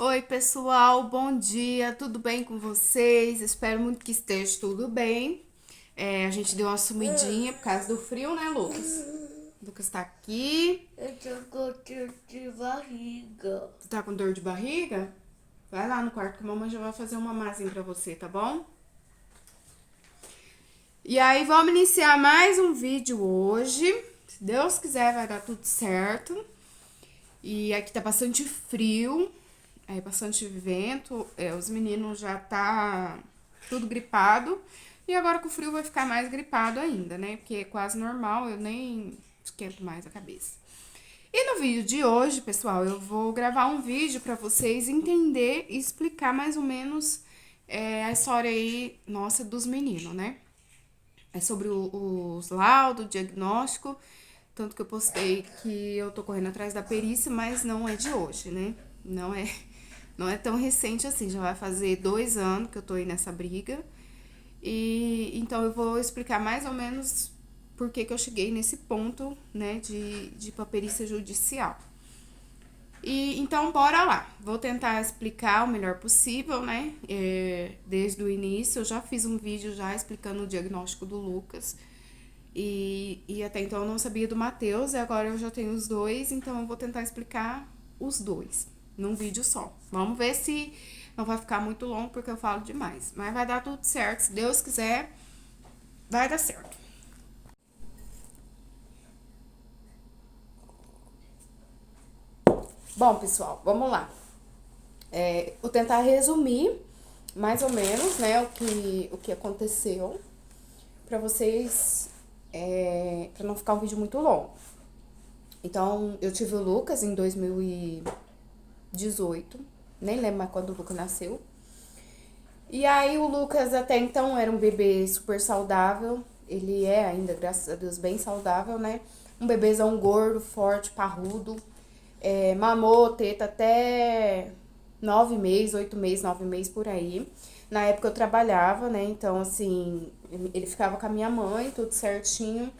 Oi, pessoal, bom dia, tudo bem com vocês? Espero muito que esteja tudo bem. A gente deu uma sumidinha por causa do frio, né, Lucas? O Lucas tá aqui. Eu tô com dor de barriga. Tu tá com dor de barriga? Vai lá no quarto que a mamãe já vai fazer uma masinha pra você, tá bom? E aí, vamos iniciar mais um vídeo hoje. Se Deus quiser, vai dar tudo certo. E aqui tá bastante frio, bastante vento, os meninos já tá tudo gripado. E agora com o frio vai ficar mais gripado ainda, né? Porque é quase normal, eu nem esquento mais a cabeça. E no vídeo de hoje, pessoal, eu vou gravar um vídeo pra vocês entender e explicar mais ou menos a história aí, nossa, dos meninos, né? É sobre os laudos, o diagnóstico. Tanto que eu postei que eu tô correndo atrás da perícia, mas não é de hoje, né? Não é tão recente assim. Já vai fazer 2 anos que eu tô aí nessa briga. E então eu vou explicar mais ou menos por que eu cheguei nesse ponto, né, de ir pra perícia judicial. E então, bora lá. Vou tentar explicar o melhor possível, né? Desde o início, eu já fiz um vídeo já explicando o diagnóstico do Lucas. E até então eu não sabia do Matheus, e agora eu já tenho os dois, então eu vou tentar explicar os dois num vídeo só. Vamos ver se não vai ficar muito longo, porque eu falo demais. Mas vai dar tudo certo, se Deus quiser, vai dar certo. Bom, pessoal, vamos lá. Vou tentar resumir mais ou menos, né, o que aconteceu para vocês, para não ficar um vídeo muito longo. Então, eu tive o Lucas em 2018, nem lembro mais quando o Lucas nasceu. E aí o Lucas até então era um bebê super saudável, ele é ainda, graças a Deus, bem saudável, né? Um bebêzão gordo, forte, parrudo, mamou teta até 9 meses, 8 meses, 9 meses por aí. Na época eu trabalhava, né? Então, assim, ele ficava com a minha mãe, tudo certinho.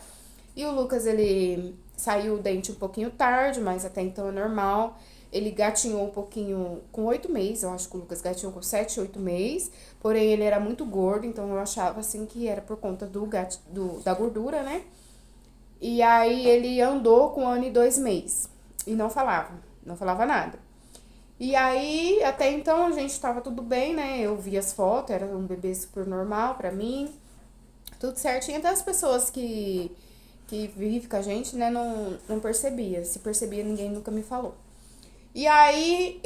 E o Lucas, ele saiu o dente um pouquinho tarde, mas até então é normal. Ele gatinhou um pouquinho com 8 meses, eu acho que o Lucas gatinhou com 7, 8 meses. Porém, ele era muito gordo, então eu achava assim que era por conta da gordura, né? E aí ele andou com 1 ano e 2 meses e não falava nada. E aí, até então, a gente tava tudo bem, né? Eu vi as fotos, era um bebê super normal pra mim, tudo certinho. Até as pessoas que vivem com a gente, né, não percebia. Se percebia, ninguém nunca me falou. E aí,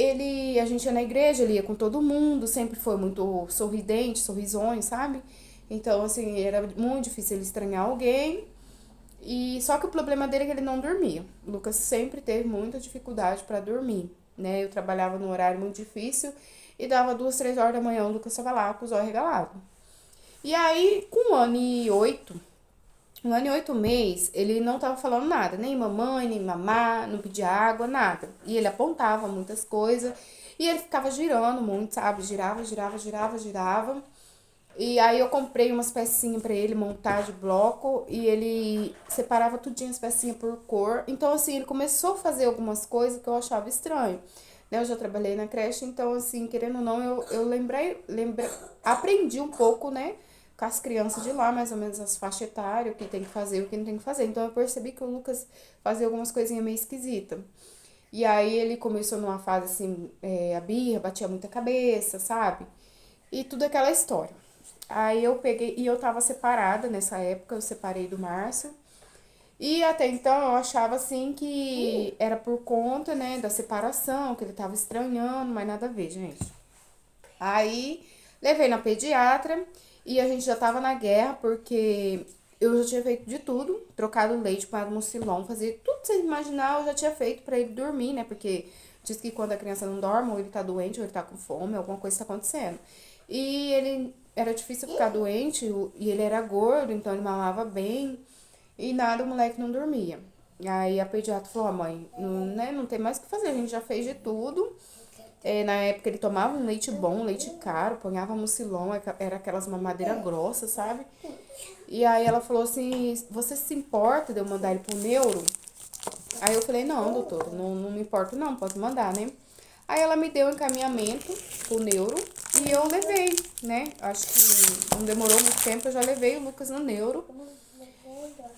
a gente ia na igreja, ele ia com todo mundo, sempre foi muito sorridente, sorrisonho, sabe? Então, assim, era muito difícil ele estranhar alguém. E só que o problema dele é que ele não dormia. O Lucas sempre teve muita dificuldade para dormir, né? Eu trabalhava num horário muito difícil e dava 2, 3 horas da manhã, o Lucas estava lá com os olhos regalados. E aí, com 1 ano e 8, 1 ano e 8 meses, ele não tava falando nada, nem mamãe, nem mamá, não pedia água, nada. E ele apontava muitas coisas e ele ficava girando muito, sabe? Girava, girava, girava, girava. E aí eu comprei umas pecinhas pra ele montar de bloco e ele separava tudinho as pecinhas por cor. Então, assim, ele começou a fazer algumas coisas que eu achava estranho. Né? Eu já trabalhei na creche, então, assim, querendo ou não, eu lembrei, aprendi um pouco, né? Com as crianças de lá, mais ou menos as faixas etárias, o que tem que fazer e o que não tem que fazer. Então, eu percebi que o Lucas fazia algumas coisinhas meio esquisitas. E aí ele começou numa fase assim, a birra, batia muita cabeça, sabe? E tudo aquela história. Aí eu peguei, e eu tava separada nessa época, eu separei do Márcio. E até então eu achava assim que era por conta, né, da separação, que ele tava estranhando, mas nada a ver, gente. Aí levei na pediatra e a gente já tava na guerra porque eu já tinha feito de tudo, trocado leite para mucilon, fazer tudo que você imaginar, eu já tinha feito para ele dormir, né? Porque diz que quando a criança não dorme, ou ele tá doente, ou ele tá com fome, alguma coisa tá acontecendo. E ele era difícil ficar doente e ele era gordo, então ele mamava bem e nada, o moleque não dormia. Aí a pediatra falou: mãe, não, né, não tem mais o que fazer, a gente já fez de tudo. Na época ele tomava um leite bom, um leite caro, ponhava mucilon, era aquelas mamadeiras grossas, sabe? E aí ela falou assim: você se importa de eu mandar ele pro neuro? Aí eu falei: não, doutor, não me importo não, pode mandar, né? Aí ela me deu encaminhamento pro neuro e eu levei, né? Acho que não demorou muito tempo, eu já levei o Lucas no neuro.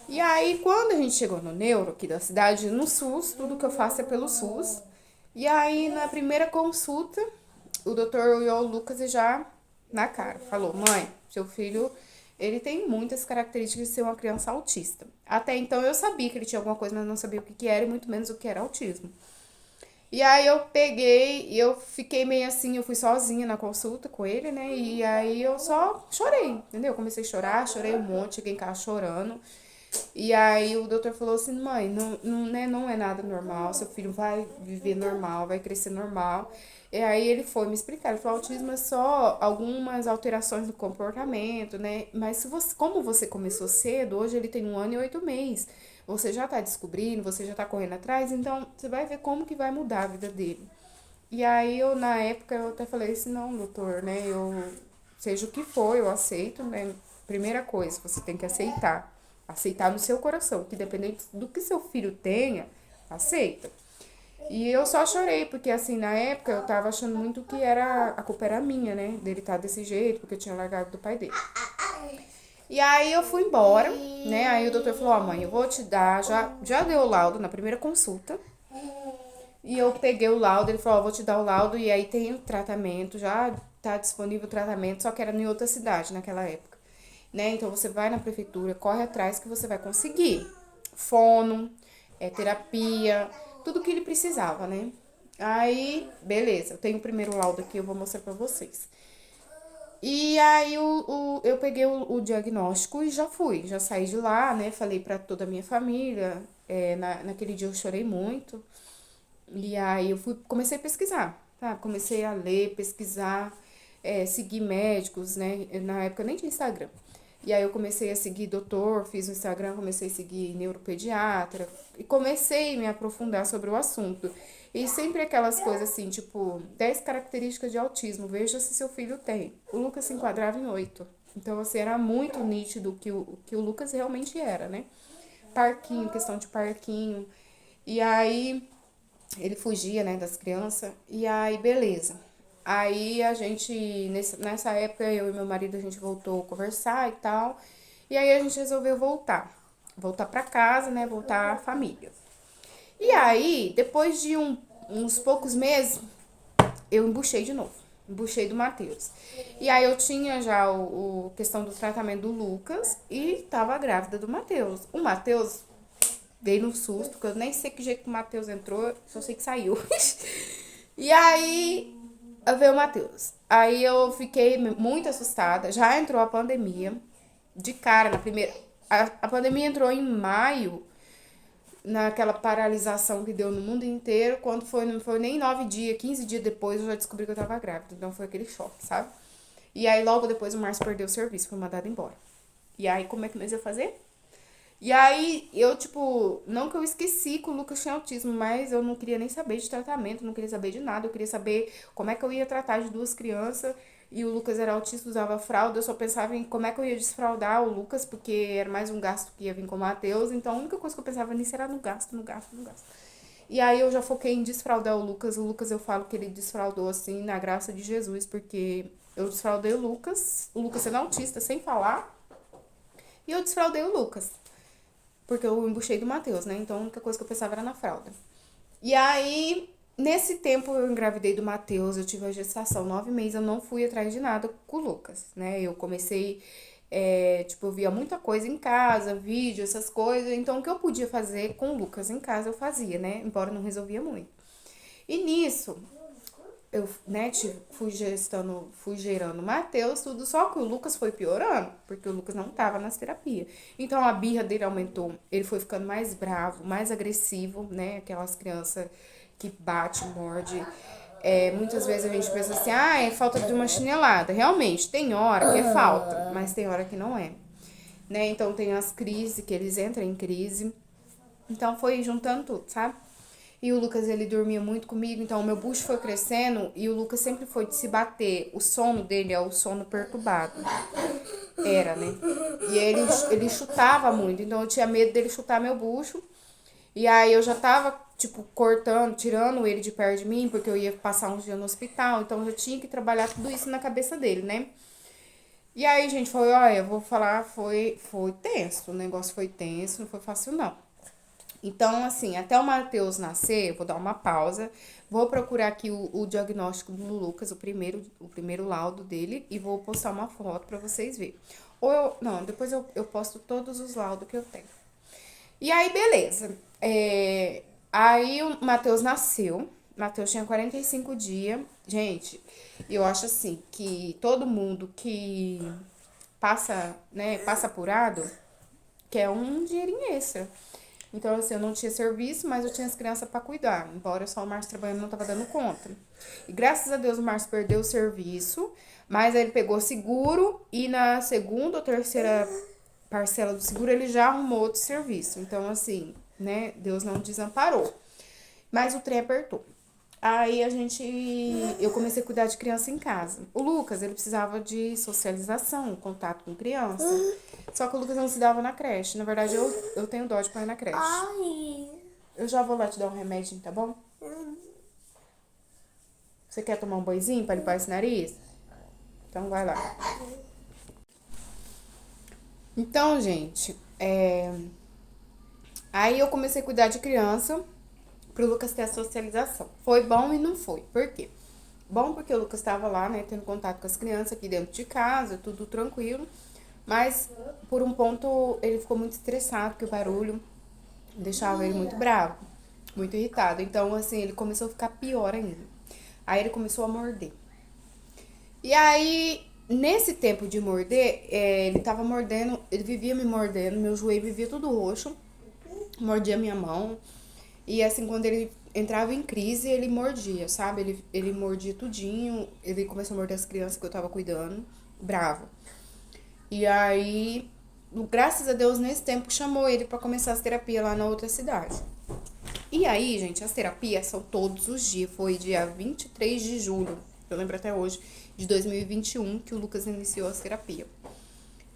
E aí, quando a gente chegou no neuro aqui da cidade, no SUS, tudo que eu faço é pelo SUS. E aí, na primeira consulta, o doutor olhou o Lucas e já na cara falou: mãe, seu filho, ele tem muitas características de ser uma criança autista. Até então eu sabia que ele tinha alguma coisa, mas não sabia o que que era e muito menos o que era autismo. E aí eu peguei e eu fiquei meio assim, eu fui sozinha na consulta com ele, né? E aí eu só chorei, entendeu? Comecei a chorar, chorei um monte, cheguei em casa chorando. E aí o doutor falou assim, mãe, não é nada normal, seu filho vai viver normal, vai crescer normal. E aí ele foi me explicar, ele falou, autismo é só algumas alterações no comportamento, né? Mas se você, como você começou cedo, hoje ele tem 1 ano e 8 meses, você já tá descobrindo, você já tá correndo atrás, então você vai ver como que vai mudar a vida dele. E aí eu, na época, eu até falei assim, não, doutor, né, seja o que for, eu aceito, né? Primeira coisa, você tem que aceitar. Aceitar no seu coração, que dependendo do que seu filho tenha, aceita. E eu só chorei, porque assim, na época eu tava achando muito que a culpa era minha, né? Dele estar desse jeito, porque eu tinha largado do pai dele. E aí eu fui embora, né? Aí o doutor falou, ó, mãe, eu vou te dar, já deu o laudo na primeira consulta. E eu peguei o laudo, ele falou, ó, vou te dar o laudo, e aí tem o tratamento, já tá disponível o tratamento, só que era em outra cidade naquela época. Né? Então você vai na prefeitura, corre atrás que você vai conseguir. Fono, terapia, tudo que ele precisava, né? Aí, beleza, eu tenho o primeiro laudo aqui, eu vou mostrar pra vocês. E aí eu peguei o diagnóstico e já saí de lá, né? Falei pra toda a minha família. Naquele dia eu chorei muito. E aí comecei a pesquisar, tá? Comecei a ler, pesquisar, seguir médicos, né? Na época nem tinha Instagram. E aí eu comecei a seguir doutor, fiz o Instagram, comecei a seguir neuropediatra e comecei a me aprofundar sobre o assunto. E sempre aquelas coisas assim, tipo, 10 características de autismo, veja se seu filho tem. O Lucas se enquadrava em 8. Então, assim, era muito nítido que o Lucas realmente era, né? Parquinho, questão de parquinho. E aí ele fugia, né, das crianças. E aí, beleza. Aí a gente, nessa época, eu e meu marido, a gente voltou a conversar e tal. E aí a gente resolveu voltar. Voltar pra casa, né? Voltar à família. E aí, depois de uns poucos meses, eu embuchei de novo. Embuchei do Matheus. E aí eu tinha já o questão do tratamento do Lucas e tava grávida do Matheus. O Matheus veio no susto, porque eu nem sei que jeito que o Matheus entrou, só sei que saiu. E aí veio o Matheus. Aí eu fiquei muito assustada. Já entrou a pandemia. De cara, na primeira. A pandemia entrou em maio, naquela paralisação que deu no mundo inteiro. Quando não foi nem 9 dias, 15 dias depois, eu já descobri que eu tava grávida. Então foi aquele choque, sabe? E aí logo depois o Márcio perdeu o serviço, foi mandado embora. E aí como é que nós ia fazer? E aí, eu, tipo, não que eu esqueci que o Lucas tinha autismo, mas eu não queria nem saber de tratamento, não queria saber de nada. Eu queria saber como é que eu ia tratar de duas crianças. E o Lucas era autista, usava fralda. Eu só pensava em como é que eu ia desfraldar o Lucas, porque era mais um gasto que ia vir com o Matheus. Então, a única coisa que eu pensava nisso era no gasto, no gasto, no gasto. E aí, eu já foquei em desfraldar o Lucas. O Lucas, eu falo que ele desfraldou, assim, na graça de Jesus, porque eu desfraldei o Lucas sendo autista, sem falar, e eu desfraldei o Lucas. Porque eu embuchei do Matheus, né? Então a única coisa que eu pensava era na fralda. E aí, nesse tempo eu engravidei do Matheus, eu tive a gestação 9 meses, eu não fui atrás de nada com o Lucas, né? Eu comecei, tipo, eu via muita coisa em casa, vídeo, essas coisas. Então o que eu podia fazer com o Lucas em casa eu fazia, né? Embora não resolvia muito. E nisso, eu, né, fui gerando o Matheus, tudo, só que o Lucas foi piorando, porque o Lucas não tava nas terapias. Então a birra dele aumentou, ele foi ficando mais bravo, mais agressivo, né, aquelas crianças que bate, morde. Muitas vezes a gente pensa assim, é falta de uma chinelada. Realmente, tem hora que é falta, mas tem hora que não é. Né? Então tem as crises, que eles entram em crise. Então foi juntando tudo, sabe? E o Lucas, ele dormia muito comigo, então o meu bucho foi crescendo e o Lucas sempre foi de se bater. O sono dele é o sono perturbado. Era, né? E ele chutava muito, então eu tinha medo dele chutar meu bucho. E aí eu já tava, tipo, cortando, tirando ele de perto de mim, porque eu ia passar uns dias no hospital, então eu já tinha que trabalhar tudo isso na cabeça dele, né? E aí, gente, foi, olha, eu vou falar, foi tenso, o negócio foi tenso, não foi fácil não. Então, assim, até o Matheus nascer, eu vou dar uma pausa, vou procurar aqui o diagnóstico do Lucas, o primeiro laudo dele, e vou postar uma foto pra vocês verem. Ou eu, não, depois eu posto todos os laudos que eu tenho. E aí, beleza. Aí o Matheus nasceu. Matheus tinha 45 dias. Gente, eu acho assim que todo mundo que passa, né, passa apurado quer um dinheirinho extra. Então, assim, eu não tinha serviço, mas eu tinha as crianças pra cuidar. Embora só o Márcio trabalhando não tava dando conta. E graças a Deus o Márcio perdeu o serviço, mas aí ele pegou seguro e na segunda ou terceira parcela do seguro ele já arrumou outro serviço. Então, assim, né, Deus não desamparou. Mas o trem apertou. Aí eu comecei a cuidar de criança em casa. O Lucas, ele precisava de socialização, contato com criança. Só que o Lucas não se dava na creche. Na verdade, eu tenho dó de pôr na creche. Ai. Eu já vou lá te dar um remédio, tá bom? Você quer tomar um banhozinho pra limpar esse nariz? Então vai lá. Então, gente, aí eu comecei a cuidar de criança pro Lucas ter a socialização. Foi bom e não foi. Por quê? Bom porque o Lucas estava lá, né, tendo contato com as crianças aqui dentro de casa, tudo tranquilo. Mas, por um ponto, ele ficou muito estressado, porque o barulho deixava ele muito bravo, muito irritado. Então, assim, ele começou a ficar pior ainda. Aí ele começou a morder. E aí, nesse tempo de morder, ele tava mordendo, ele vivia me mordendo, meu joelho vivia tudo roxo, mordia minha mão. E assim, quando ele entrava em crise, ele mordia, sabe? Ele mordia tudinho, ele começou a morder as crianças que eu tava cuidando, bravo. E aí, graças a Deus, nesse tempo, chamou ele pra começar as terapias lá na outra cidade. E aí, gente, as terapias são todos os dias. Foi dia 23 de julho, eu lembro até hoje, de 2021, que o Lucas iniciou as terapias.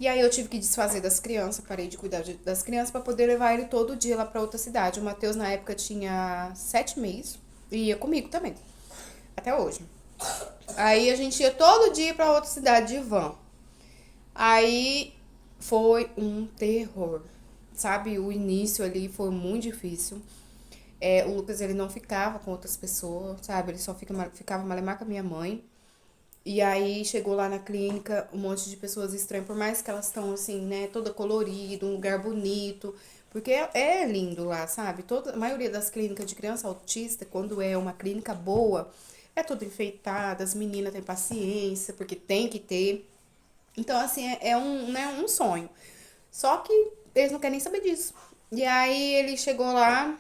E aí eu tive que desfazer das crianças, parei de cuidar das crianças pra poder levar ele todo dia lá pra outra cidade. O Matheus, na época, tinha 7 meses e ia comigo também, até hoje. Aí a gente ia todo dia pra outra cidade de van. Aí foi um terror, sabe? O início ali foi muito difícil. O Lucas, ele não ficava com outras pessoas, sabe? Ele só ficava malemar com a minha mãe. E aí chegou lá na clínica um monte de pessoas estranhas, por mais que elas estão assim, né, toda colorida, um lugar bonito, porque é lindo lá, sabe? A maioria das clínicas de criança autista, quando é uma clínica boa, é toda enfeitada, as meninas têm paciência, porque tem que ter. Então, assim, né, um sonho. Só que eles não querem nem saber disso. E aí ele chegou lá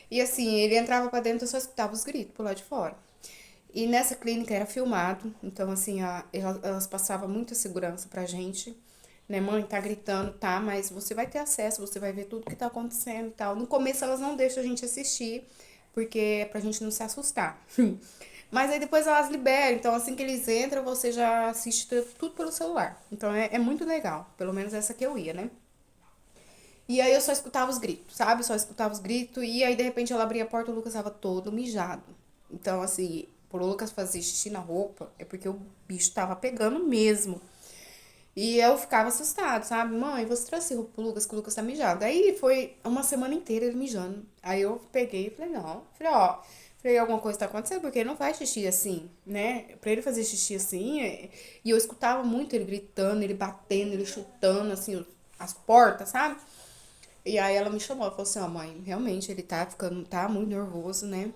e assim, ele entrava pra dentro e só escutava os gritos por lá de fora. E nessa clínica era filmado, então assim, elas passavam muita segurança pra gente. Né, mãe, tá gritando, tá, mas você vai ter acesso, você vai ver tudo que tá acontecendo e tal. No começo elas não deixam a gente assistir, porque é pra gente não se assustar. Mas aí depois elas liberam, então assim que eles entram, você já assiste tudo pelo celular. Então é muito legal, pelo menos essa que eu ia, né? E aí eu só escutava os gritos, sabe? Só escutava os gritos. E aí, de repente, ela abria a porta e o Lucas tava todo mijado. Então, assim, por o Lucas fazer xixi na roupa, é porque o bicho tava pegando mesmo. E eu ficava assustado, sabe? Mãe, você trouxe roupa pro Lucas, que o Lucas tá mijado. Aí foi uma semana inteira ele mijando. Aí eu peguei e falei, não. Falei, alguma coisa tá acontecendo, porque ele não faz xixi assim, né? Pra ele fazer xixi assim, e eu escutava muito ele gritando, ele batendo, ele chutando, assim, as portas, sabe? E aí ela me chamou, ela falou assim, ó, mãe, realmente ele tá muito nervoso, né?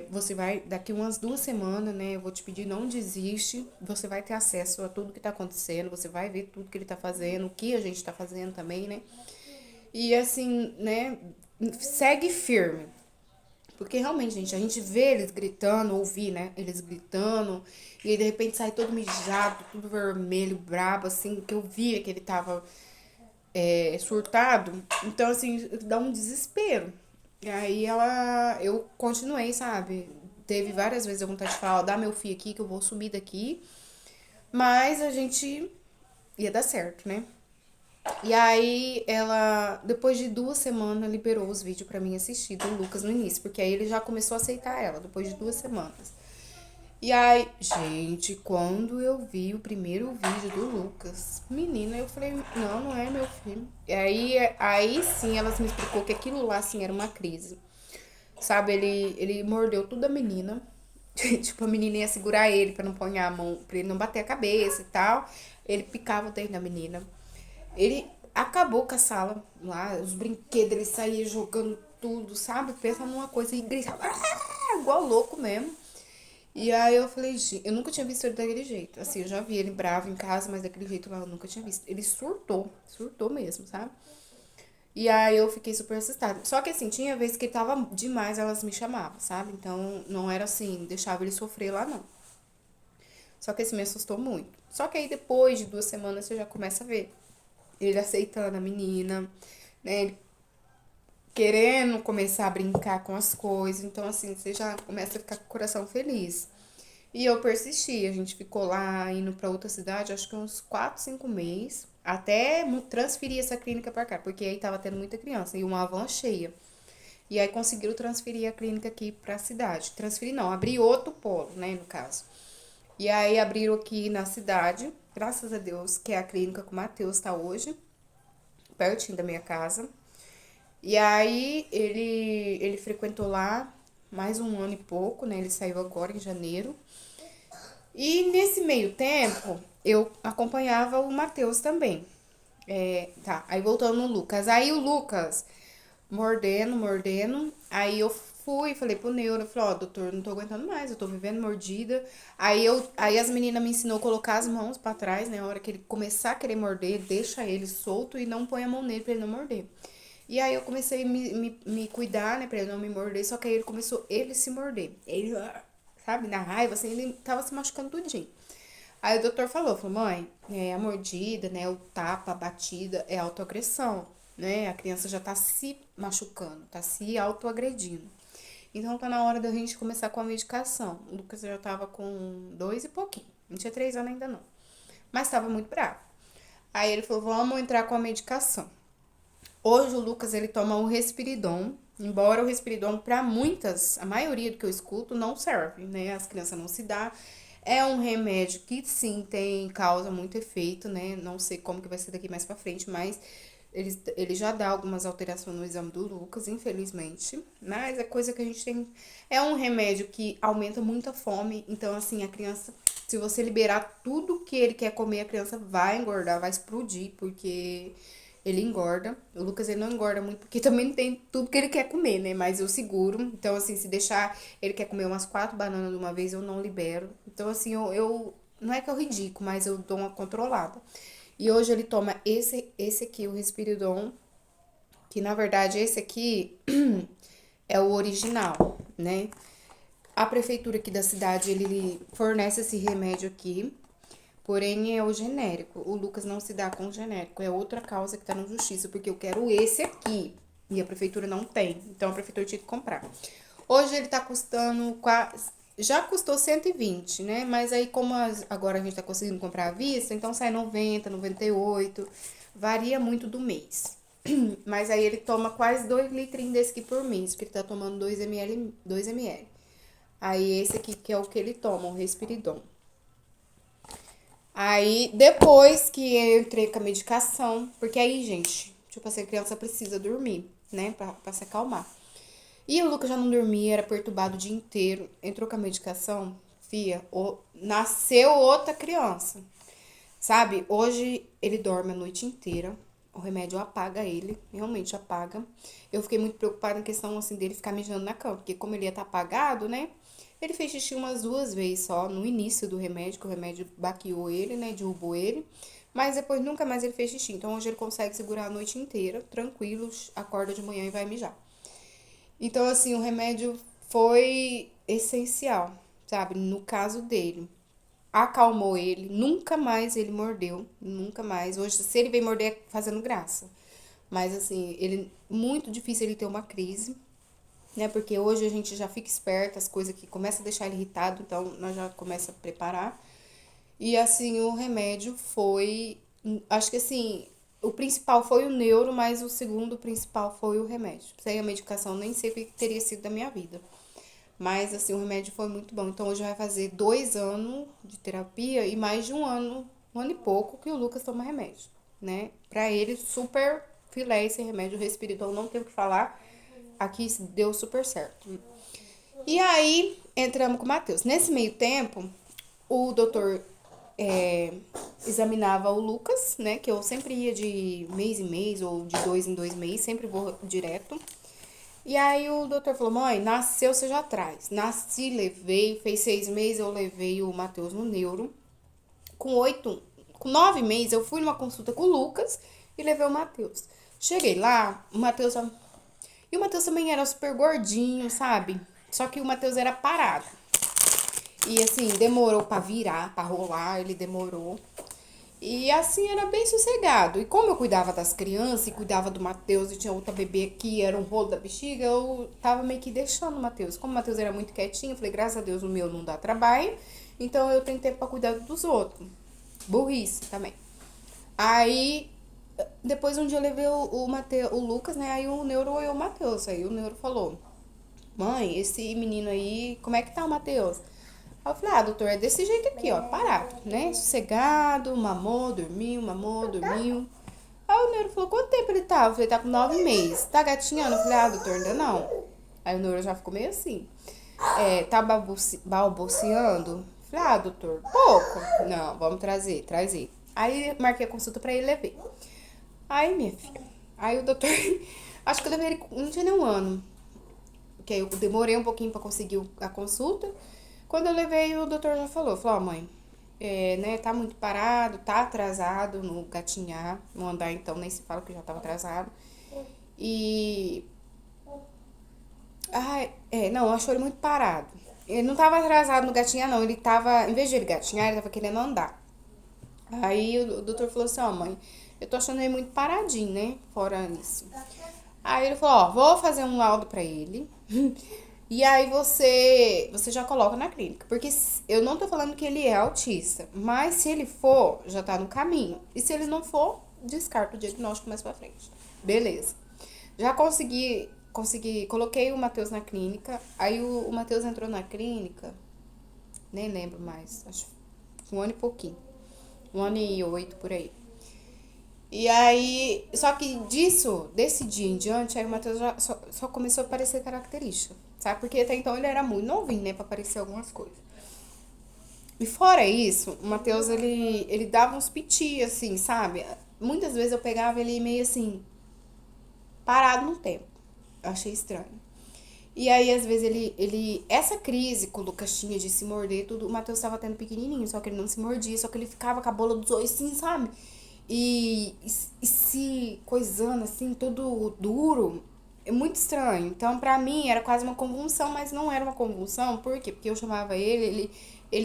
Você vai, daqui umas 2 semanas, né? Eu vou te pedir, não desiste. Você vai ter acesso a tudo que tá acontecendo, você vai ver tudo que ele tá fazendo, o que a gente tá fazendo também, né? E assim, né? Segue firme. Porque realmente, gente, a gente vê eles gritando, ouvir, né? Eles gritando, e aí de repente sai todo mijado, tudo vermelho, brabo, assim, que eu via que ele tava surtado. Então, assim, dá um desespero. E aí eu continuei, sabe? Teve várias vezes a vontade de falar, ó, dá meu filho aqui que eu vou sumir daqui. Mas a gente ia dar certo, né? E aí, ela, depois de 2 semanas, liberou os vídeos pra mim assistir do Lucas no início, porque aí ele já começou a aceitar ela, depois de 2 semanas. E aí, gente, quando eu vi o primeiro vídeo do Lucas, menina, eu falei, não, não é meu filho. E aí sim, elas me explicou que aquilo lá, assim, era uma crise. Sabe, ele mordeu tudo a menina. Tipo, a menina ia segurar ele pra não pôr a mão, pra ele não bater a cabeça e tal. Ele picava o dente da menina. Ele acabou com a sala lá, os brinquedos, ele saía jogando tudo, sabe? Pensa numa coisa e gritava, "Ah!", igual louco mesmo. E aí eu falei, gente, eu nunca tinha visto ele daquele jeito. Assim, eu já vi ele bravo em casa, mas daquele jeito lá eu nunca tinha visto. Ele surtou mesmo, sabe? E aí eu fiquei super assustada. Só que assim, tinha vezes que ele tava demais, elas me chamavam, sabe? Então não era assim, deixava ele sofrer lá, não. Só que esse me assustou muito. Só que aí depois de 2 semanas você já começa a ver ele aceitando a menina, né? Ele querendo começar a brincar com as coisas. Então, assim, você já começa a ficar com o coração feliz. E eu persisti, a gente ficou lá indo pra outra cidade, acho que uns 4, 5 meses, até transferir essa clínica pra cá, porque aí tava tendo muita criança e uma van cheia. E aí conseguiram transferir a clínica aqui pra cidade. Transferir não, abrir outro polo, né, no caso. E aí abriram aqui na cidade, graças a Deus, que é a clínica que o Matheus tá hoje, pertinho da minha casa. E aí ele frequentou lá mais um ano e pouco, né? Ele saiu agora em janeiro. E nesse meio tempo, eu acompanhava o Matheus também. Tá, aí voltando no Lucas. Aí o Lucas, mordendo. Aí eu fui, falei pro neuro, falei, ó, doutor, não tô aguentando mais, eu tô vivendo mordida. Aí as meninas me ensinou a colocar as mãos pra trás, né? A hora que ele começar a querer morder, deixa ele solto e não põe a mão nele pra ele não morder. E aí eu comecei a me cuidar, né, pra ele não me morder, só que aí ele começou ele se morder. Ele, sabe, na raiva, assim, ele tava se machucando tudinho. Aí o doutor falou, mãe, a mordida, né, o tapa, a batida é autoagressão, né? A criança já tá se machucando, tá se autoagredindo. Então tá na hora da gente começar com a medicação. O Lucas já tava com 2 e pouquinho, não tinha 3 anos ainda não, mas tava muito bravo. Aí ele falou, vamos entrar com a medicação. Hoje o Lucas ele toma o Respiridon, embora o Respiridon para muitas, a maioria do que eu escuto não serve, né? As crianças não se dá. É um remédio que sim tem causa muito efeito, né? Não sei como que vai ser daqui mais para frente, mas ele já dá algumas alterações no exame do Lucas, infelizmente. Mas é coisa que a gente tem. É um remédio que aumenta muito a fome. Então, assim, a criança, se você liberar tudo que ele quer comer, a criança vai engordar, vai explodir, porque ele engorda. O Lucas ele não engorda muito, porque também não tem tudo que ele quer comer, né? Mas eu seguro. Então, assim, se deixar ele quer comer umas 4 bananas de uma vez, eu não libero. Então, assim, eu não é que eu ridículo, mas eu dou uma controlada. E hoje ele toma esse aqui, o Respiridon, que na verdade esse aqui é o original, né? A prefeitura aqui da cidade, ele fornece esse remédio aqui, porém é o genérico. O Lucas não se dá com o genérico, é outra causa que tá na justiça, porque eu quero esse aqui e a prefeitura não tem, então a prefeitura tinha que comprar. Hoje ele tá custando quase. Já custou 120, né? Mas aí, como agora a gente tá conseguindo comprar à vista, então sai 90, 98. Varia muito do mês. Mas aí ele toma quase 2 litrinhos desse aqui por mês, porque ele tá tomando 2 ml, 2 ml. Aí esse aqui que é o que ele toma, o Respiridon. Aí, depois que eu entrei com a medicação, porque aí, gente, tipo assim, a criança precisa dormir, né, pra se acalmar. E o Lucas já não dormia, era perturbado o dia inteiro. Entrou com a medicação, fia, nasceu outra criança. Sabe? Hoje ele dorme a noite inteira. O remédio apaga ele, realmente apaga. Eu fiquei muito preocupada em questão assim dele ficar mijando na cama, porque como ele ia estar apagado, né? Ele fez xixi umas 2 vezes só no início do remédio, que o remédio baqueou ele, né? Derrubou ele. Mas depois nunca mais ele fez xixi. Então hoje ele consegue segurar a noite inteira, tranquilo, acorda de manhã e vai mijar. Então, assim, o remédio foi essencial, sabe? No caso dele. Acalmou ele, nunca mais ele mordeu, nunca mais. Hoje, se ele vem morder, é fazendo graça. Mas, assim, ele muito difícil ele ter uma crise, né? Porque hoje a gente já fica esperto, as coisas que começam a deixar ele irritado, então nós já começa a preparar. E, assim, o remédio foi, acho que, assim, O principal foi o neuro, mas o segundo principal foi o remédio. Sem a medicação, nem sei o que teria sido da minha vida. Mas, assim, o remédio foi muito bom. Então, hoje vai fazer 2 anos de terapia e mais de um ano e pouco, que o Lucas toma remédio, né? Pra ele, super filé esse remédio. O Respiridol não tem o que falar. Aqui deu super certo. E aí, entramos com o Matheus. Nesse meio tempo, o doutor examinava o Lucas, né? Que eu sempre ia de mês em mês ou de 2 em 2 meses, sempre vou direto. E aí o doutor falou, mãe, nasceu, você já traz. Nasci, levei, fez 6 meses, eu levei o Matheus no neuro. Com 9 meses, eu fui numa consulta com o Lucas e levei o Matheus. Cheguei lá, o Matheus... E o Matheus também era super gordinho, sabe? Só que o Matheus era parado. E assim, demorou pra virar, pra rolar, ele demorou. E assim, era bem sossegado. E como eu cuidava das crianças e cuidava do Matheus e tinha outra bebê aqui, era um rolo da bexiga, eu tava meio que deixando o Matheus. Como o Matheus era muito quietinho, eu falei, graças a Deus o meu não dá trabalho. Então eu tenho tempo pra cuidar dos outros. Burrice também. Aí, depois um dia eu levei o Lucas, né? Aí o neuro olhou o Matheus. Aí o neuro falou, mãe, esse menino aí, como é que tá o Matheus? Aí eu falei, doutor, é desse jeito aqui, ó, parado, né? Sossegado, mamou, dormiu, mamou, dormiu. Aí o neuro falou, quanto tempo ele tá? Eu falei, tá com 9 meses. Tá gatinhando? Eu falei, doutor, ainda não. Aí o neuro já ficou meio assim. Tá balbuciando? Eu falei, doutor, pouco. Não, vamos trazer, traz ele. Aí marquei a consulta pra ele, levei. Aí, minha filha, aí o doutor, acho que eu levei ele, não tinha nem um ano. Porque aí eu demorei um pouquinho pra conseguir a consulta. Quando eu levei, o doutor já falou, mãe, né, tá muito parado, tá atrasado no gatinhar, no andar então nem se fala que já tava atrasado. E, não, eu achou ele muito parado. Ele não tava atrasado no gatinhar não, ele tava, em vez de ele gatinhar, ele tava querendo andar. Aí o doutor falou assim, mãe, eu tô achando ele muito paradinho, né, fora isso. Aí ele falou, vou fazer um laudo pra ele. E aí você já coloca na clínica. Porque eu não tô falando que ele é autista. Mas se ele for, já tá no caminho. E se ele não for, descarta o diagnóstico mais pra frente. Beleza. Já coloquei o Matheus na clínica. Aí o Matheus entrou na clínica, nem lembro mais, acho que 1 ano e pouquinho. 1 ano e 8 por aí. E aí, só que desse dia em diante, aí o Matheus já só começou a aparecer característica, sabe? Porque até então ele era muito novinho, né, pra aparecer algumas coisas. E fora isso, o Matheus, ele dava uns piti, assim, sabe? Muitas vezes eu pegava ele meio assim, parado no tempo. Eu achei estranho. E aí, às vezes, essa crise que o Lucas tinha de se morder, tudo, o Matheus tava tendo pequenininho, só que ele não se mordia, só que ele ficava com a bola dos olhos assim, sabe? E se coisando assim, todo duro. É muito estranho. Então, pra mim, era quase uma convulsão, mas não era uma convulsão. Por quê? Porque eu chamava ele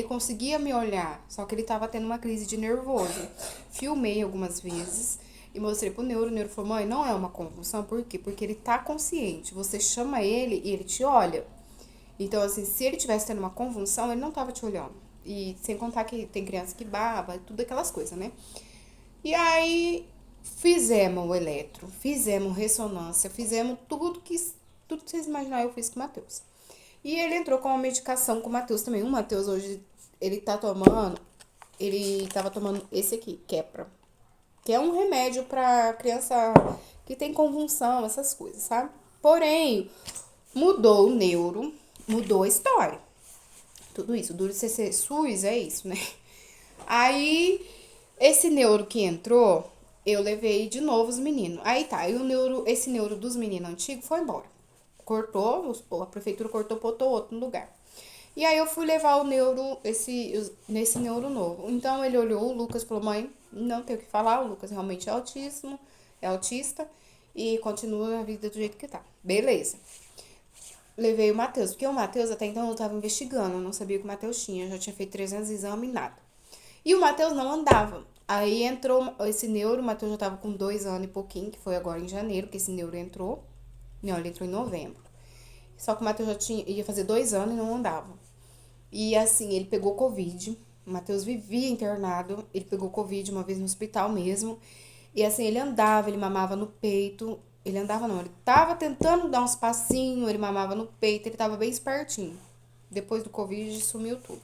conseguia me olhar, só que ele tava tendo uma crise de nervoso. Filmei algumas vezes e mostrei pro neuro. O neuro falou, mãe, não é uma convulsão. Por quê? Porque ele tá consciente. Você chama ele e ele te olha. Então, assim, se ele tivesse tendo uma convulsão, ele não tava te olhando. E sem contar que tem criança que baba, tudo aquelas coisas, né? E aí fizemos o eletro, fizemos ressonância, fizemos tudo que vocês imaginarem eu fiz com o Matheus. E ele entrou com uma medicação com o Matheus também. O Matheus hoje, ele tava tomando esse aqui, Keppra. Que é um remédio pra criança que tem convulsão, essas coisas, sabe? Porém, mudou o neuro, mudou a história. Tudo isso, duro ser SUS é isso, né? Aí, esse neuro que entrou, eu levei de novo os meninos. Aí tá, esse neuro dos meninos antigos foi embora. Cortou, a prefeitura cortou, botou outro no lugar. E aí eu fui levar o neuro, nesse neuro novo. Então ele olhou o Lucas e falou, mãe, não tem o que falar, o Lucas realmente é autista e continua a vida do jeito que tá. Beleza. Levei o Matheus, porque o Matheus até então eu tava investigando, eu não sabia o que o Matheus tinha, eu já tinha feito 300 exames e nada. E o Matheus não andava. Aí entrou esse neuro, o Matheus já tava com 2 anos e pouquinho, que foi agora em janeiro que esse neuro entrou. Não, ele entrou em novembro. Só que o Matheus ia fazer 2 anos e não andava. E assim, ele pegou Covid. O Matheus vivia internado, ele pegou Covid uma vez no hospital mesmo. E assim, ele andava, ele mamava no peito. Ele andava não, ele tava tentando dar uns passinhos, ele mamava no peito, ele tava bem espertinho. Depois do Covid, sumiu tudo.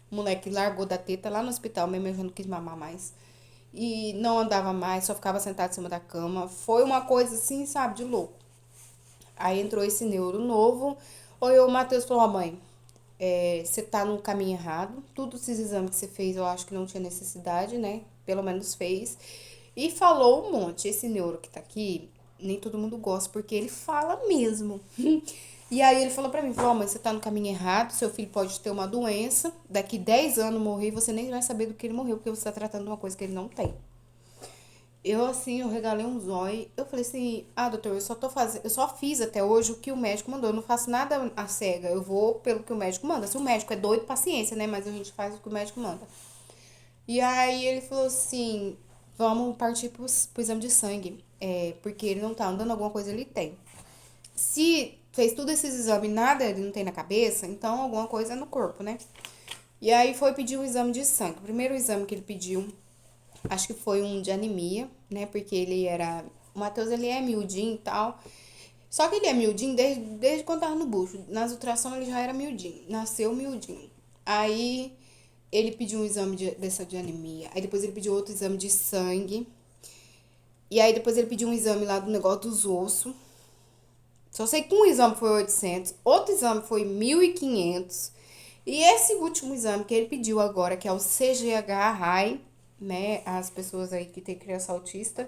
O moleque largou da teta lá no hospital, mesmo eu já não quis mamar mais. E não andava mais, só ficava sentado em cima da cama. Foi uma coisa assim, sabe, de louco. Aí entrou esse neuro novo. Olhou o Matheus e falou, ó, mãe, você tá no caminho errado. Todos esses exames que você fez, eu acho que não tinha necessidade, né? Pelo menos fez. E falou um monte. Esse neuro que tá aqui, nem todo mundo gosta, porque ele fala mesmo. E aí ele falou pra mim, falou, ó, mãe, você tá no caminho errado, seu filho pode ter uma doença, daqui 10 anos morrer, você nem vai saber do que ele morreu, porque você tá tratando de uma coisa que ele não tem. Eu, assim, eu regalei um zóio. Eu falei assim, doutor, eu só fiz até hoje o que o médico mandou. Eu não faço nada à cega. Eu vou pelo que o médico manda. Se o médico é doido, paciência, né? Mas a gente faz o que o médico manda. E aí ele falou assim, vamos partir pro exame de sangue. Porque ele não tá andando, alguma coisa ele tem. Se fez todos esses exames e nada ele não tem na cabeça, então alguma coisa é no corpo, né? E aí foi pedir o exame de sangue. O primeiro exame que ele pediu, acho que foi um de anemia, né? Porque ele era. O Matheus, ele é miudinho e tal. Só que ele é miudinho desde quando tava no bucho. Nas ultrassom ele já era miudinho. Nasceu miudinho. Aí ele pediu um exame dessa de anemia. Aí depois ele pediu outro exame de sangue. E aí depois ele pediu um exame lá do negócio dos ossos. Só sei que um exame foi 800, outro exame foi 1.500. E esse último exame que ele pediu agora, que é o CGH-HI, né? As pessoas aí que tem criança autista,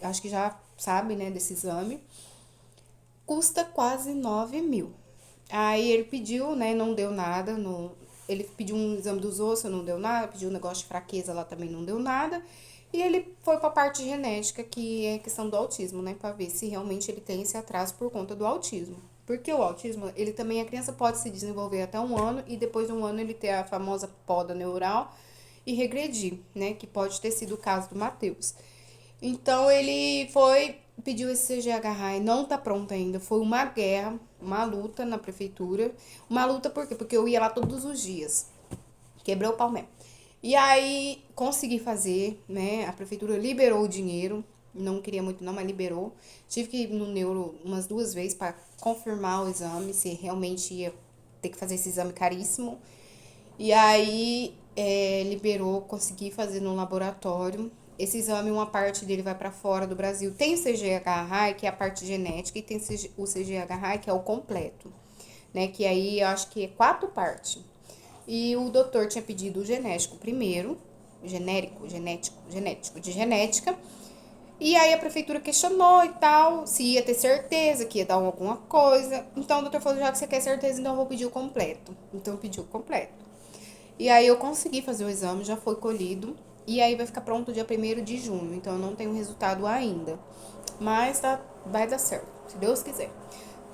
acho que já sabem, né, desse exame. Custa quase 9 mil. Aí ele pediu, né, não deu nada. Ele pediu um exame dos ossos, não deu nada. Pediu um negócio de fraqueza lá também, não deu nada. E ele foi pra parte genética, que é a questão do autismo, né? Pra ver se realmente ele tem esse atraso por conta do autismo. Porque o autismo, ele também, a criança pode se desenvolver até 1 ano e depois de 1 ano ele ter a famosa poda neural e regredir, né? Que pode ter sido o caso do Matheus. Então ele pediu esse CGH e não tá pronto ainda. Foi uma guerra, uma luta na prefeitura. Uma luta por quê? Porque eu ia lá todos os dias. Quebrei o pau mesmo. E aí consegui fazer, né? A prefeitura liberou o dinheiro. Não queria muito não, mas liberou. Tive que ir no neuro umas 2 vezes para confirmar o exame, se realmente ia ter que fazer esse exame caríssimo. E aí liberou, consegui fazer no laboratório. Esse exame, uma parte dele vai para fora do Brasil. Tem o CGH-HI, que é a parte genética, e tem o CGH-HI, que é o completo, né? Que aí eu acho que é 4 partes. E o doutor tinha pedido o genético primeiro, genético de genética. E aí a prefeitura questionou e tal, se ia ter certeza que ia dar alguma coisa. Então o doutor falou, já que você quer certeza, então eu vou pedir o completo. Então eu pedi o completo. E aí eu consegui fazer o exame, já foi colhido. E aí vai ficar pronto dia 1º de junho. Então eu não tenho resultado ainda. Mas vai dar certo, se Deus quiser.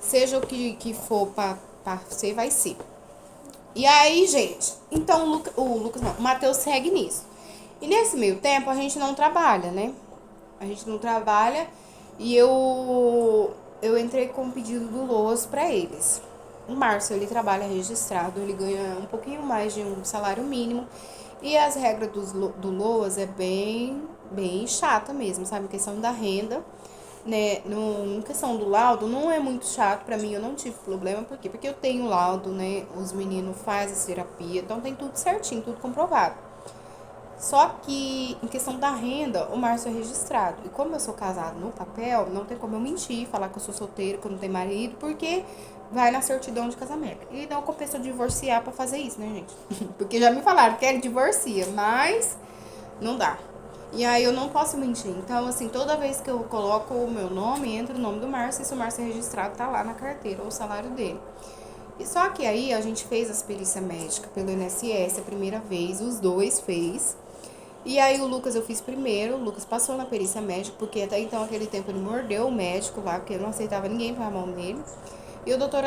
Seja o que for pra ser, vai ser. E aí, gente, então o Matheus segue nisso. E nesse meio tempo a gente não trabalha, né? A gente não trabalha e eu entrei com um pedido do Loas pra eles. O Márcio, ele trabalha registrado, ele ganha um pouquinho mais de um salário mínimo. E as regras do Loas é bem chata mesmo, sabe? A questão da renda, né? Em questão do laudo, não é muito chato pra mim, eu não tive problema. Por quê? Porque eu tenho laudo, né? Os meninos fazem essa terapia, então tem tudo certinho, tudo comprovado. Só que, em questão da renda, o Márcio é registrado. E como eu sou casado no papel, não tem como eu mentir, falar que eu sou solteira, que eu não tenho marido, porque vai na certidão de casamento. E não compensa eu divorciar pra fazer isso, né, gente? Porque já me falaram que ele divorcia, mas não dá. E aí eu não posso mentir. Então, assim, toda vez que eu coloco o meu nome, entra o nome do Márcio, e se o Márcio é registrado, tá lá na carteira, ou o salário dele. E só que aí a gente fez as perícia médica pelo INSS a primeira vez, os dois fez. E aí o Lucas eu fiz primeiro, o Lucas passou na perícia médica, porque até então, aquele tempo, ele mordeu o médico lá, porque não aceitava ninguém pôr a mão nele. E o doutor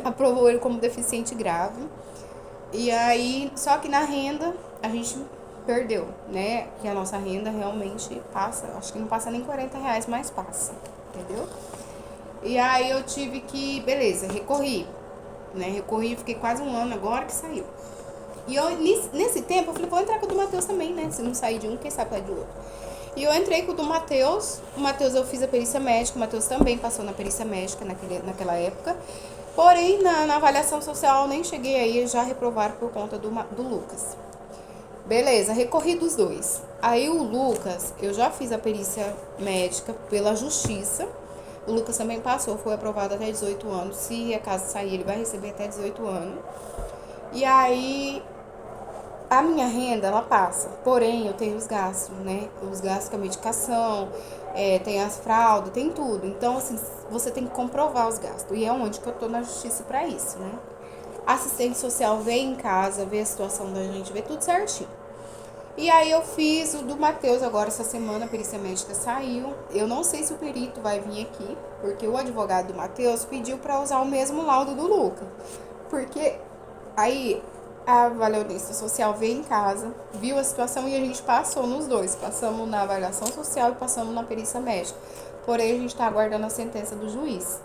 aprovou ele como deficiente grave. E aí, só que na renda, a gente perdeu, né? Que a nossa renda realmente passa, acho que não passa nem R$ 40, mas passa, entendeu? E aí eu tive que, beleza, recorri, né? Recorri, fiquei quase 1 ano agora que saiu. E eu, nesse tempo, eu falei, vou entrar com o do Matheus também, né? Se não sair de um, quem sabe vai de outro. E eu entrei com o do Matheus. O Matheus eu fiz a perícia médica. O Matheus também passou na perícia médica naquela época. Porém, na avaliação social eu nem cheguei aí, já reprovaram por conta do Lucas. Beleza, recorri dos dois. Aí o Lucas, eu já fiz a perícia médica pela justiça. O Lucas também passou, foi aprovado até 18 anos. Se a casa sair, ele vai receber até 18 anos. E aí, a minha renda, ela passa. Porém, eu tenho os gastos, né? Os gastos com a medicação, tem as fraldas, tem tudo. Então, assim, você tem que comprovar os gastos. E é onde que eu tô na justiça pra isso, né? A assistente social vem em casa, vê a situação da gente, vê tudo certinho. E aí eu fiz o do Matheus agora essa semana, a perícia médica saiu. Eu não sei se o perito vai vir aqui, porque o advogado do Matheus pediu pra usar o mesmo laudo do Lucas. Porque aí a avaliação social veio em casa, viu a situação e a gente passou nos dois. Passamos na avaliação social e passamos na perícia médica. Porém, a gente tá aguardando a sentença do juiz.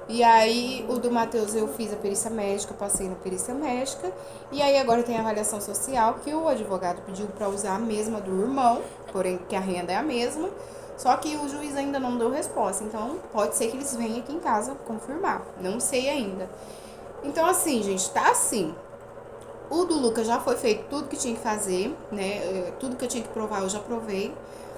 E aí, o do Matheus eu fiz a perícia médica, passei na perícia médica. E aí, agora tem a avaliação social, que o advogado pediu para usar a mesma do irmão, porém que a renda é a mesma. Só que o juiz ainda não deu resposta, então pode ser que eles venham aqui em casa confirmar. Não sei ainda. Então, assim, gente, tá assim. O do Lucas já foi feito tudo que tinha que fazer, né? Tudo que eu tinha que provar eu já provei.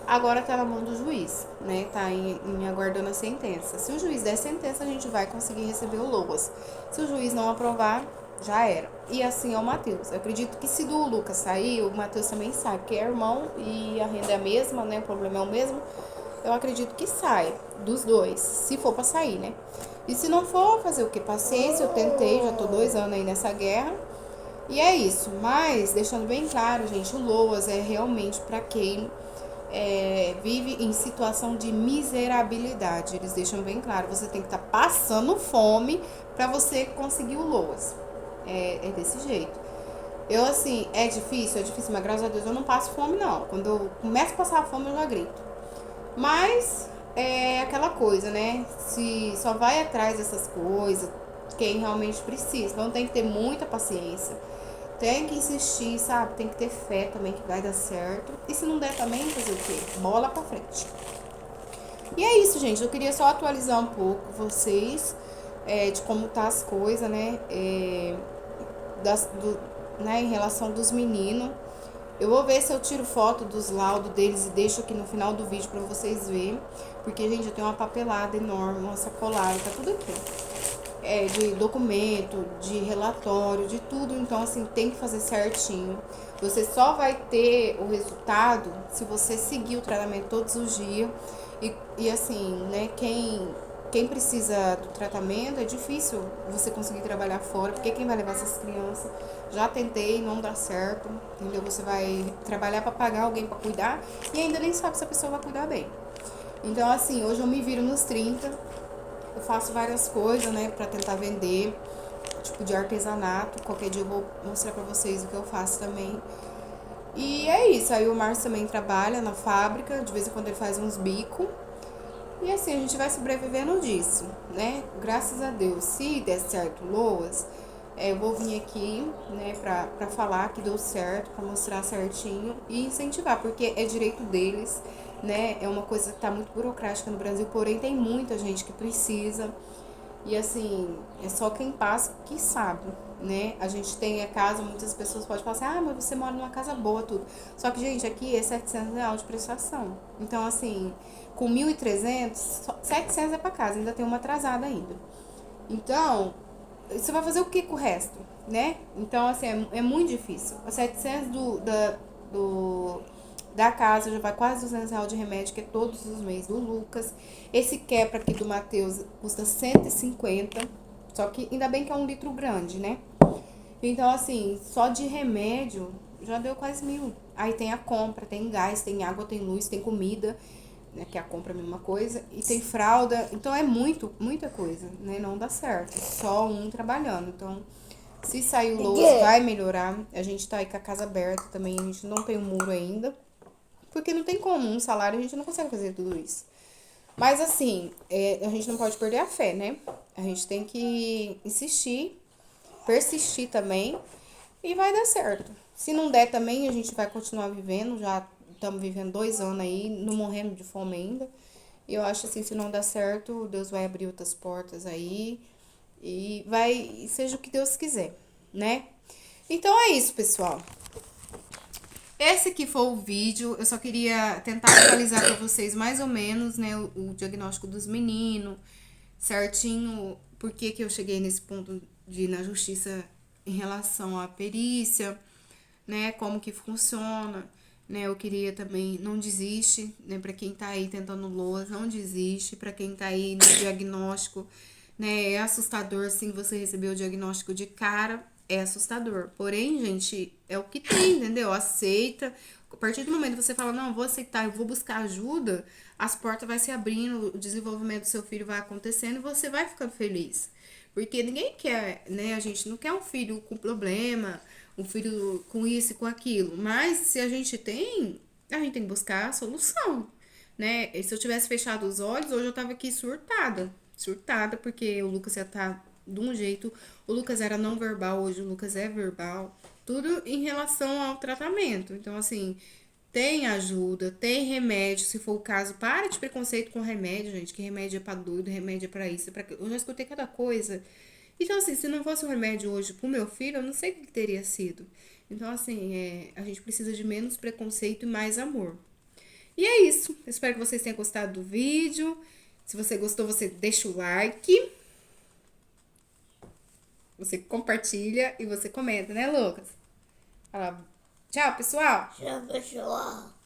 Agora tá na mão do juiz, né? Tá em aguardando a sentença. Se o juiz der sentença, a gente vai conseguir receber o LOAS. Se o juiz não aprovar, já era. E assim é o Matheus. Eu acredito que se do Lucas sair, o Matheus também sai, porque é irmão e a renda é a mesma, né? O problema é o mesmo. Eu acredito que sai dos dois, se for pra sair, né? E se não for, fazer o que? Paciência, eu tentei, já tô 2 anos aí nessa guerra. E é isso, mas deixando bem claro, gente, o LOAS é realmente para quem vive em situação de miserabilidade. Eles deixam bem claro, você tem que estar passando fome para você conseguir o LOAS. É desse jeito. Eu, assim, é difícil, mas graças a Deus eu não passo fome, não. Quando eu começo a passar fome, eu já grito. Mas é aquela coisa, né? Se só vai atrás dessas coisas quem realmente precisa. Então tem que ter muita paciência. Tem que insistir, sabe? Tem que ter fé também que vai dar certo. E se não der também, fazer o quê? Bola pra frente. E é isso, gente. Eu queria só atualizar um pouco vocês de como tá as coisas, né? Né? Em relação dos meninos. Eu vou ver se eu tiro foto dos laudos deles e deixo aqui no final do vídeo pra vocês verem. Porque, gente, eu tenho uma papelada enorme, uma sacolada, tá tudo aqui, ó. De documento, de relatório, de tudo. Então, assim, tem que fazer certinho. Você só vai ter o resultado se você seguir o tratamento todos os dias. E assim, né, quem precisa do tratamento, é difícil você conseguir trabalhar fora, porque quem vai levar essas crianças? Já tentei, não dá certo, entendeu? Você vai trabalhar para pagar alguém para cuidar e ainda nem sabe se a pessoa vai cuidar bem. Então, assim, hoje eu me viro nos 30. Eu faço várias coisas, né, pra tentar vender, tipo de artesanato. Qualquer dia eu vou mostrar pra vocês o que eu faço também. E é isso, aí o Márcio também trabalha na fábrica, de vez em quando ele faz uns bicos. E assim, a gente vai sobrevivendo disso, né, graças a Deus. Se der certo o LOAS, eu vou vir aqui, né, pra falar que deu certo, pra mostrar certinho e incentivar, porque é direito deles, né, é uma coisa que tá muito burocrática no Brasil, porém tem muita gente que precisa. E assim, é só quem passa que sabe, né? A gente tem a casa, muitas pessoas podem falar assim, mas você mora numa casa boa, tudo. Só que, gente, aqui é R$700 de prestação. Então, assim, com 1.300, 700 é pra casa, ainda tem uma atrasada ainda. Então, você vai fazer o que com o resto, né? Então, assim, é muito difícil. Os 700 da casa já vai quase R$200 de remédio, que é todos os meses do Lucas. Esse quebra aqui do Matheus custa 150, só que ainda bem que é 1 litro grande, né? Então, assim, só de remédio já deu quase 1.000. Aí tem a compra, tem gás, tem água, tem luz, tem comida, né? Que a compra é a mesma coisa. E tem fralda, então é muita coisa, né? Não dá certo, só um trabalhando. Então, se sair o LOAS, vai melhorar. A gente tá aí com a casa aberta também, a gente não tem um muro ainda. Porque não tem como, um salário a gente não consegue fazer tudo isso. Mas assim, a gente não pode perder a fé, né? A gente tem que insistir, persistir também e vai dar certo. Se não der também, a gente vai continuar vivendo, já estamos vivendo 2 anos aí, não morrendo de fome ainda. E eu acho assim, se não dá certo, Deus vai abrir outras portas aí. E vai, seja o que Deus quiser, né? Então é isso, pessoal. Esse aqui foi o vídeo. Eu só queria tentar atualizar para vocês mais ou menos, né, o diagnóstico dos meninos, certinho, por que eu cheguei nesse ponto de ir na justiça em relação à perícia, né, como que funciona, né? Eu queria também, não desiste, né, para quem tá aí tentando LOAS, não desiste, para quem tá aí no diagnóstico, né, é assustador sim você receber o diagnóstico de cara, é assustador. Porém, gente, é o que tem, entendeu? Aceita. A partir do momento que você fala, não, vou aceitar, eu vou buscar ajuda, as portas vai se abrindo, o desenvolvimento do seu filho vai acontecendo e você vai ficando feliz. Porque ninguém quer, né? A gente não quer um filho com problema, um filho com isso e com aquilo. Mas se a gente tem que buscar a solução, né? E se eu tivesse fechado os olhos, hoje eu tava aqui surtada. Surtada, porque o Lucas já tá de um jeito. O Lucas era não verbal, hoje o Lucas é verbal. Tudo em relação ao tratamento. Então, assim, tem ajuda, tem remédio, se for o caso. Para de preconceito com remédio, gente. Que remédio é pra doido, remédio é pra isso. É pra... Eu já escutei cada coisa. Então, assim, se não fosse um remédio hoje pro meu filho, eu não sei o que teria sido. Então, assim, a gente precisa de menos preconceito e mais amor. E é isso. Espero que vocês tenham gostado do vídeo. Se você gostou, você deixa o like. Você compartilha e você comenta, né, Lucas? Fala, tchau, pessoal! Tchau, pessoal.